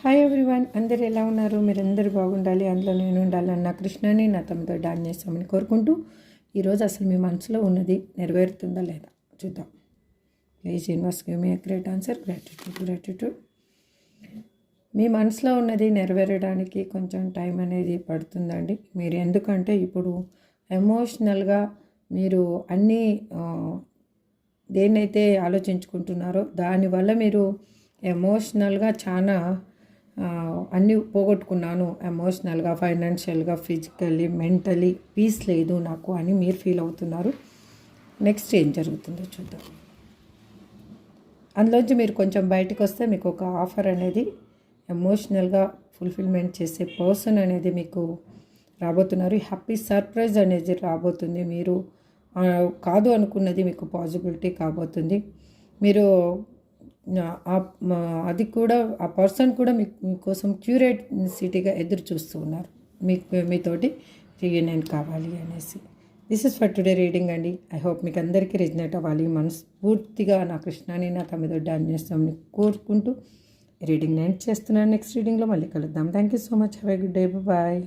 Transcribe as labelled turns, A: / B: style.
A: Hi everyone, అందరు ఎలా ఉన్నారు? మీరందరూ బాగుండాలి, అందులో నేను ఉండాలని నా కృష్ణని నా తమతో డాన్ చేస్తామని కోరుకుంటూ ఈరోజు అసలు మీ మనసులో ఉన్నది నెరవేరుతుందా లేదా చూద్దాం. Please universe give me a great answer. Gratitude. మీ మనసులో ఉన్నది నెరవేరడానికి కొంచెం టైం అనేది పడుతుందండి. మీరు ఎందుకంటే ఇప్పుడు ఎమోషనల్గా మీరు అన్నీ దేన్నైతే ఆలోచించుకుంటున్నారో దానివల్ల మీరు ఎమోషనల్గా చాలా అన్నీ పోగొట్టుకున్నాను, ఎమోషనల్గా, ఫైనాన్షియల్గా, ఫిజికల్లీ, మెంటలీ పీస్ లేదు నాకు అని మీరు ఫీల్ అవుతున్నారు. నెక్స్ట్ ఏం జరుగుతుందో చూద్దాం. అందులోంచి మీరు కొంచెం బయటకు వస్తే మీకు ఒక ఆఫర్ అనేది ఎమోషనల్గా ఫుల్ఫిల్మెంట్ చేసే పర్సన్ అనేది మీకు రాబోతున్నారు. హ్యాపీ సర్ప్రైజ్ అనేది రాబోతుంది. మీరు కాదు అనుకున్నది మీకు పాసిబిలిటీ కాబోతుంది. మీరు అది కూడా ఆ పర్సన్ కూడా మీకోసం క్యూరియాసిటీగా ఎదురు చూస్తూ ఉన్నారు, మీతోటి రీయూనియన్ కావాలి అనేసి. This is for today reading అండి. ఐ హోప్ మీకు అందరికీ రిజనేట్ అవ్వాలి. మనస్ఫూర్తిగా నా కృష్ణాని నా తమిళ డాన్ చేస్తామని కోరుకుంటూ రీడింగ్ ఎండ్ చేస్తున్నాను. నెక్స్ట్ రీడింగ్లో మళ్ళీ కలుద్దాం. Thank you so much. Have a good day. Bye.